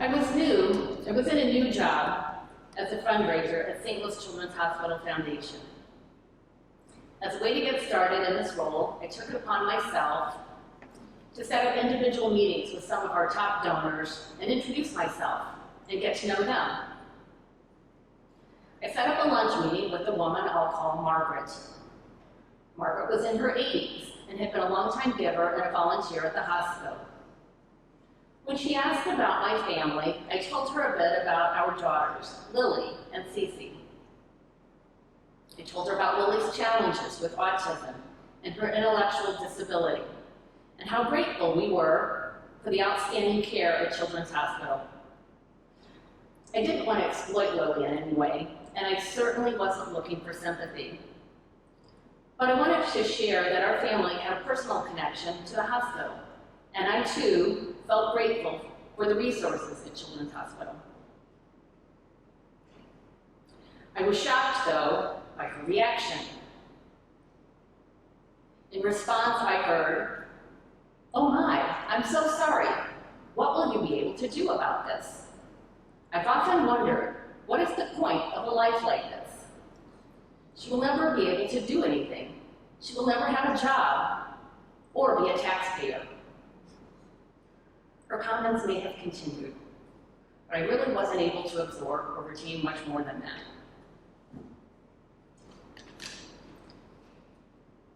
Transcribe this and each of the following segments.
I was in a new job as a fundraiser at St. Louis Children's Hospital Foundation. As a way to get started in this role, I took it upon myself to set up individual meetings with some of our top donors and introduce myself and get to know them. I set up a lunch meeting with a woman I'll call Margaret. Margaret was in her 80s and had been a longtime giver and a volunteer at the hospital. When she asked about my family, I told her a bit about our daughters, Lily and Cece. I told her about Lily's challenges with autism and her intellectual disability, and how grateful we were for the outstanding care at Children's Hospital. I didn't want to exploit Lily in any way, and I certainly wasn't looking for sympathy. But I wanted to share that our family had a personal connection to the hospital, and I too felt grateful for the resources at Children's Hospital. I was shocked, though, by her reaction. In response, I heard, "Oh my, I'm so sorry. What will you be able to do about this? I've often wondered, what is the point of a life like this? She will never be able to do anything. She will never have a job or be a taxpayer." Her comments may have continued, but I really wasn't able to absorb or retain much more than that.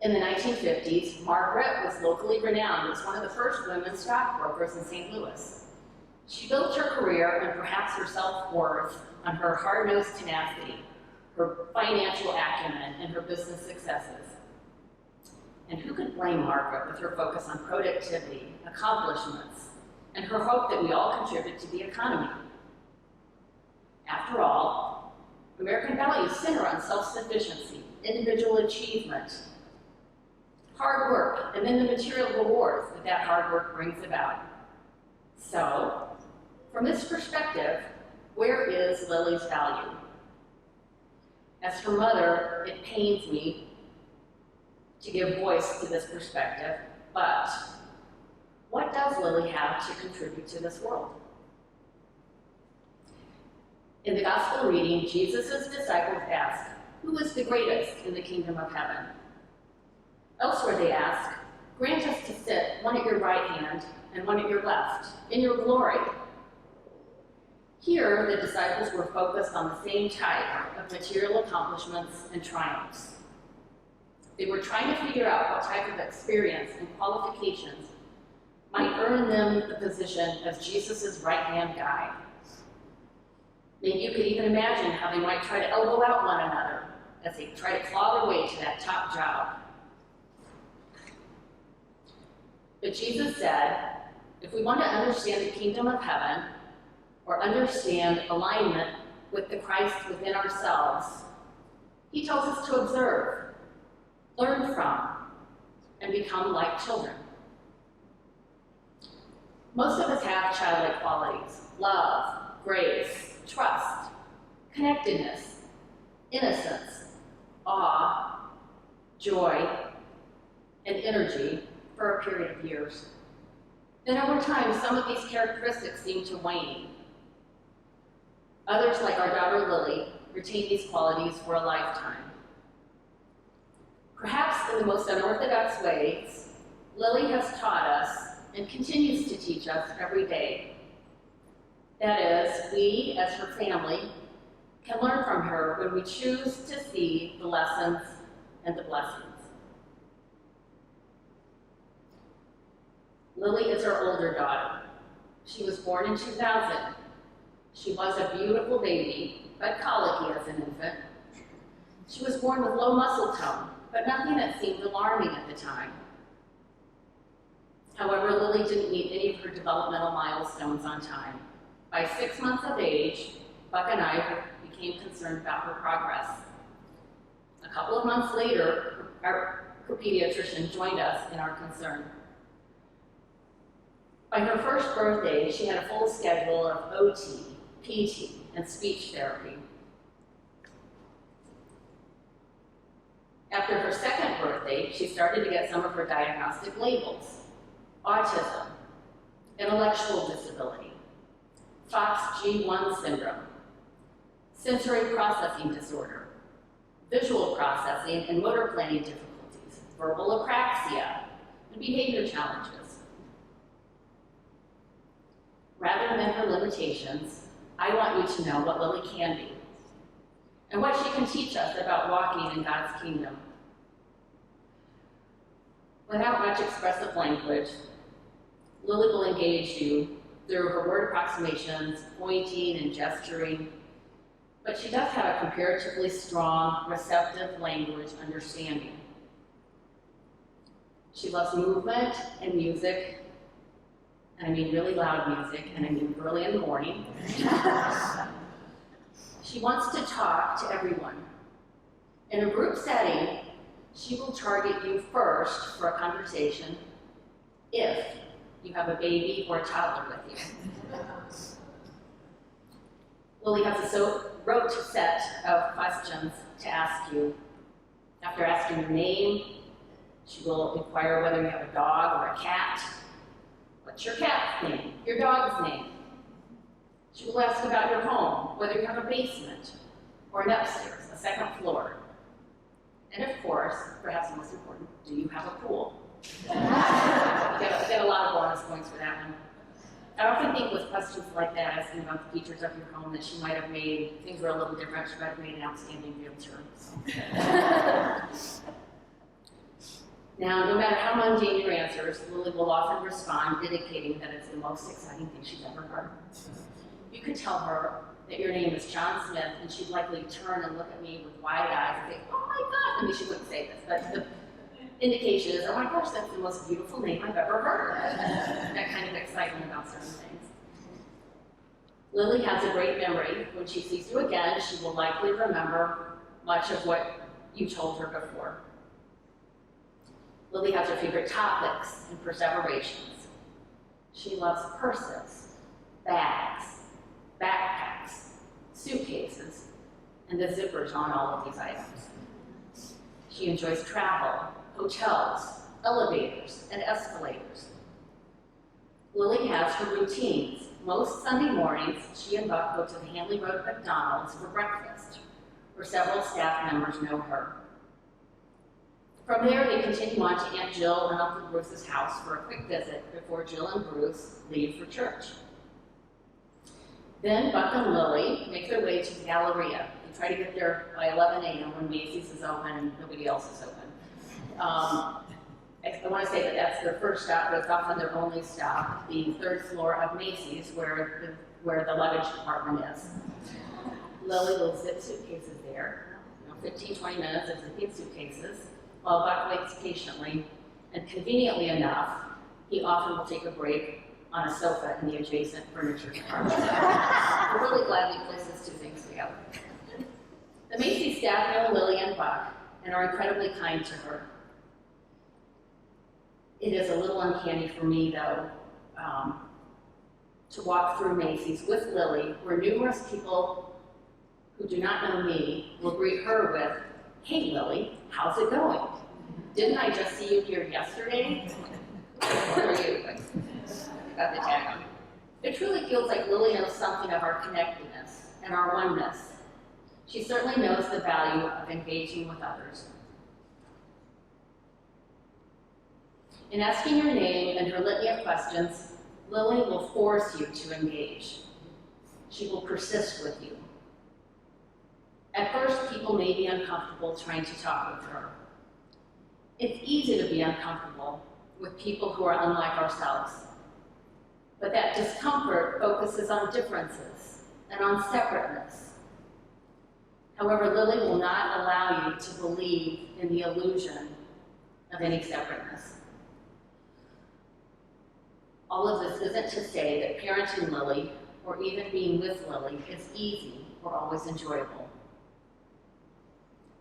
In the 1950s, Margaret was locally renowned as one of the first women stockbrokers in St. Louis. She built her career and perhaps her self-worth on her hard-nosed tenacity, her financial acumen, and her business successes. And who could blame Margaret with her focus on productivity, accomplishments, and her hope that we all contribute to the economy? After all, American values center on self-sufficiency, individual achievement, hard work, and then the material rewards that hard work brings about. So, from this perspective, where is Lily's value? As her mother, it pains me to give voice to this perspective, but what does Lily have to contribute to this world? In the gospel reading, Jesus' disciples ask, "Who is the greatest in the kingdom of heaven?" Elsewhere they ask, "Grant us to sit one at your right hand and one at your left, in your glory." Here, the disciples were focused on the same type of material accomplishments and triumphs. They were trying to figure out what type of experience and qualifications might earn them the position as Jesus' right-hand guy. Maybe you could even imagine how they might try to elbow out one another as they try to claw their way to that top job. But Jesus said, if we want to understand the kingdom of heaven, or understand alignment with the Christ within ourselves, he tells us to observe, learn from, and become like children. Most of us have childlike qualities: love, grace, trust, connectedness, innocence, awe, joy, and energy for a period of years. Then over time, some of these characteristics seem to wane. Others, like our daughter Lily, retain these qualities for a lifetime. Perhaps in the most unorthodox ways, Lily has taught us and continues to teach us every day. That is, we, as her family, can learn from her when we choose to see the lessons and the blessings. Lily is our older daughter. She was born in 2000. She was a beautiful baby, but colicky as an infant. She was born with low muscle tone, but nothing that seemed alarming at the time. However, Lily didn't meet any of her developmental milestones on time. By 6 months of age, Buck and I became concerned about her progress. A couple of months later, her pediatrician joined us in our concern. By her first birthday, she had a full schedule of OT, PT, and speech therapy. After her second birthday, she started to get some of her diagnostic labels: autism, intellectual disability, FOXG1 syndrome, sensory processing disorder, visual processing and motor planning difficulties, verbal apraxia, and behavior challenges. Rather than her limitations, I want you to know what Lily can be and what she can teach us about walking in God's kingdom. Without much expressive language, Lily will engage you through her word approximations, pointing and gesturing, but she does have a comparatively strong, receptive language understanding. She loves movement and music, and I mean really loud music, and I mean early in the morning. She wants to talk to everyone. In a group setting, she will target you first for a conversation if you have a baby or a toddler with you. Lily has a rote set of questions to ask you. After asking your name, she will inquire whether you have a dog or a cat. What's your cat's name? Your dog's name? She will ask about your home, whether you have a basement or an upstairs, a second floor. And of course, perhaps the most important, do you have a pool? You get a lot of bonus points for that one. I often think with questions like that, asking about the features of your home, that she might have made, things were a little different, she might have made an outstanding realtor. Now, no matter how mundane your answers, Lily will often respond indicating that it's the most exciting thing she's ever heard. You could tell her that your name is John Smith, and she'd likely turn and look at me with wide eyes and think, oh my God, I mean, she wouldn't say this, but the indication is, oh my gosh, that's the most beautiful name I've ever heard. That kind of excitement about certain things. Lily has a great memory. When she sees you again, she will likely remember much of what you told her before. Lily has her favorite topics and perseverations. She loves purses, bags, backpacks, suitcases, and the zippers on all of these items. She enjoys travel, hotels, elevators, and escalators. Lily has her routines. Most Sunday mornings, she and Buck go to the Hanley Road McDonald's for breakfast, where several staff members know her. From there, they continue on to Aunt Jill and Uncle Bruce's house for a quick visit before Jill and Bruce leave for church. Then Buck and Lily make their way to the Galleria. They try to get there by 11 a.m. when Macy's is open and nobody else is open. I want to say that that's their first stop, but it's often their only stop, the third floor of Macy's, where the luggage department is. Lily will zip suitcases there, 15, 20 minutes of zipping suitcases, while Buck waits patiently, and conveniently enough, he often will take a break on a sofa in the adjacent furniture department. I'm really glad we placed these two things together. The Macy's staff know Lily and Buck and are incredibly kind to her. It is a little uncanny for me, though, to walk through Macy's with Lily, where numerous people who do not know me will greet her with, "Hey Lily, how's it going? Didn't I just see you here yesterday?" Where are you? Got the tag on. It truly feels like Lily knows something of our connectedness and our oneness. She certainly knows the value of engaging with others. In asking your name and her litany of questions, Lily will force you to engage. She will persist with you. At first, people may be uncomfortable trying to talk with her. It's easy to be uncomfortable with people who are unlike ourselves. But that discomfort focuses on differences and on separateness. However, Lily will not allow you to believe in the illusion of any separateness. All of this isn't to say that parenting Lily, or even being with Lily, is easy or always enjoyable.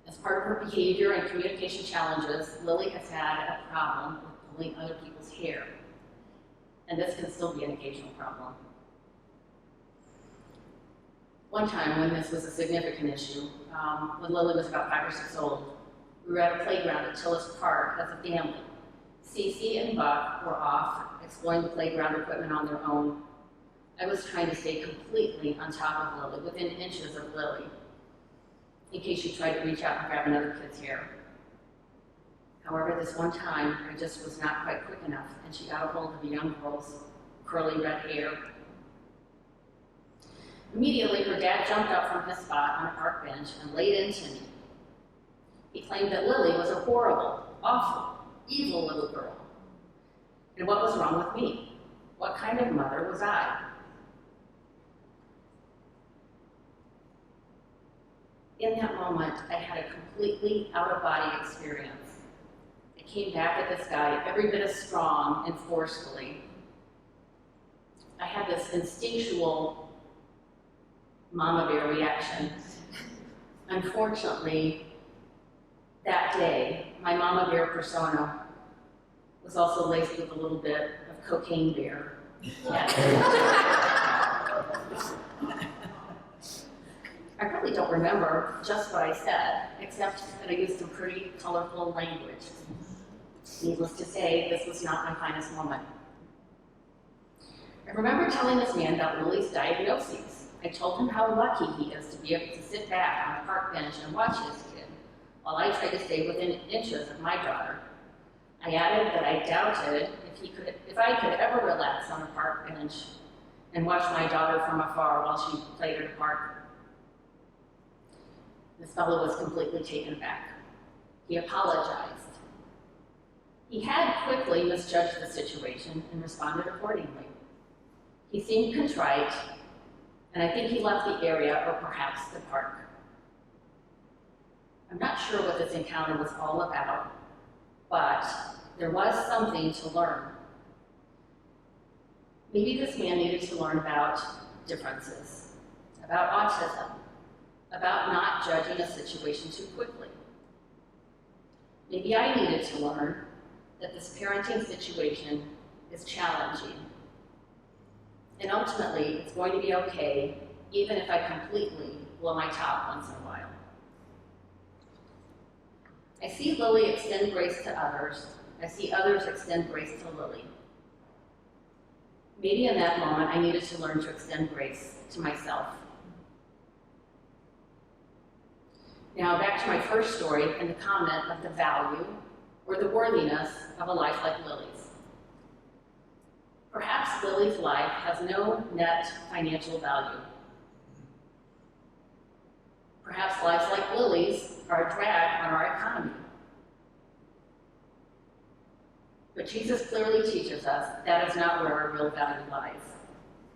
As part of her behavior and communication challenges, Lily has had a problem with pulling other people's hair. And this can still be an occasional problem. One time when this was a significant issue, when Lily was about 5 or 6 old, we were at a playground at Tillis Park as a family. Cece and Buck were off exploring the playground equipment on their own. I was trying to stay completely on top of Lily, within inches of Lily, in case she tried to reach out and grab another kid's hair. However, this one time, I just was not quite quick enough, and she got a hold of the young girl's curly red hair. Immediately, her dad jumped up from his spot on a park bench and laid into me. He claimed that Lily was a horrible, awful, evil little girl. And what was wrong with me? What kind of mother was I? In that moment, I had a completely out-of-body experience. I came back at this guy every bit as strong and forcefully. I had this instinctual mama bear reaction. Unfortunately, that day, my mama bear persona was also laced with a little bit of cocaine bear. I really don't remember just what I said, except that I used some pretty colorful language. Needless to say, this was not my finest moment. I remember telling this man about Lily's diagnoses. I told him how lucky he is to be able to sit back on a park bench and watch his kid, while I tried to stay within inches of my daughter. I added that I doubted if I could ever relax on a park bench and watch my daughter from afar while she played at a park. This fellow was completely taken aback. He apologized. He had quickly misjudged the situation and responded accordingly. He seemed contrite, and I think he left the area or perhaps the park. I'm not sure what this encounter was all about, but there was something to learn. Maybe this man needed to learn about differences, about autism, about not judging a situation too quickly. Maybe I needed to learn that this parenting situation is challenging. And ultimately, it's going to be okay, even if I completely blow my top once in a while. I see Lily extend grace to others. I see others extend grace to Lily. Maybe in that moment, I needed to learn to extend grace to myself. Now, back to my first story and the comment of the value or the worthiness of a life like Lily's. Perhaps Lily's life has no net financial value. Perhaps lives like Lily's are a drag on our economy. But Jesus clearly teaches us that is not where our real value lies.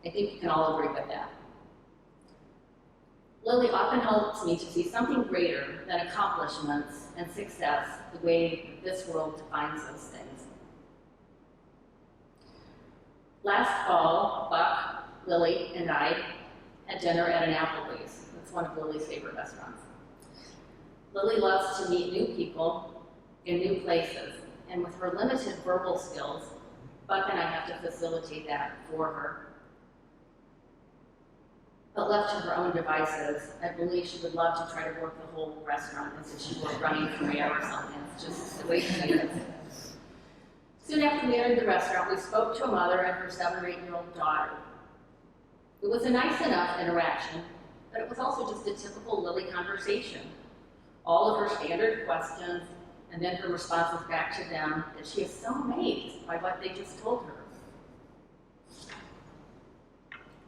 I think you can all agree with that. Lily often helps me to see something greater than accomplishments and success the way this world defines those things. Last fall, Buck, Lily, and I had dinner at an Applebee's. It's one of Lily's favorite restaurants. Lily loves to meet new people in new places, and with her limited verbal skills, Buck and I have to facilitate that for her. But left to her own devices, I believe she would love to try to work the whole restaurant as if she were running from air or something. It's just the way she is. Soon after we entered the restaurant, we spoke to a mother and her 7 or 8-year-old daughter. It was a nice enough interaction, but it was also just a typical Lily conversation. All of her standard questions, and then her responses back to them that she is so amazed by what they just told her.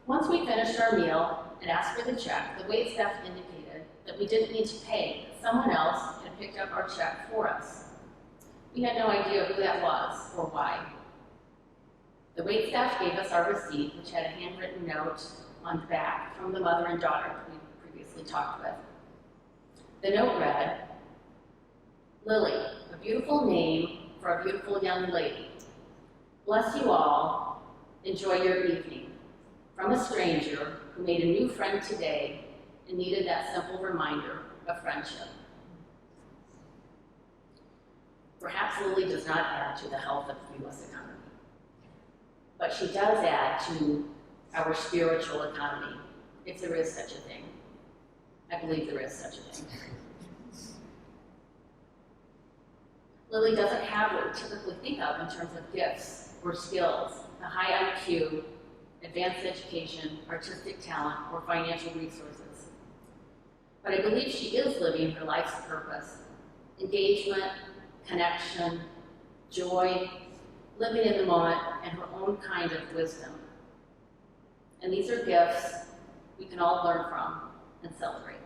Once we finished our meal and asked for the check, the waitstaff indicated that we didn't need to pay, that someone else had picked up our check for us. We had no idea who that was or why. The waitstaff gave us our receipt, which had a handwritten note on the back from the mother and daughter that we previously talked with. The note read, "Lily, a beautiful name for a beautiful young lady. Bless you all. Enjoy your evening. From a stranger who made a new friend today and needed that simple reminder of friendship." Perhaps Lily does not add to the health of the U.S. economy, but she does add to our spiritual economy, if there is such a thing. I believe there is such a thing. Lily doesn't have what we typically think of in terms of gifts or skills, a high IQ, advanced education, artistic talent, or financial resources. But I believe she is living her life's purpose: engagement, connection, joy, living in the moment, and her own kind of wisdom. And these are gifts we can all learn from and celebrate.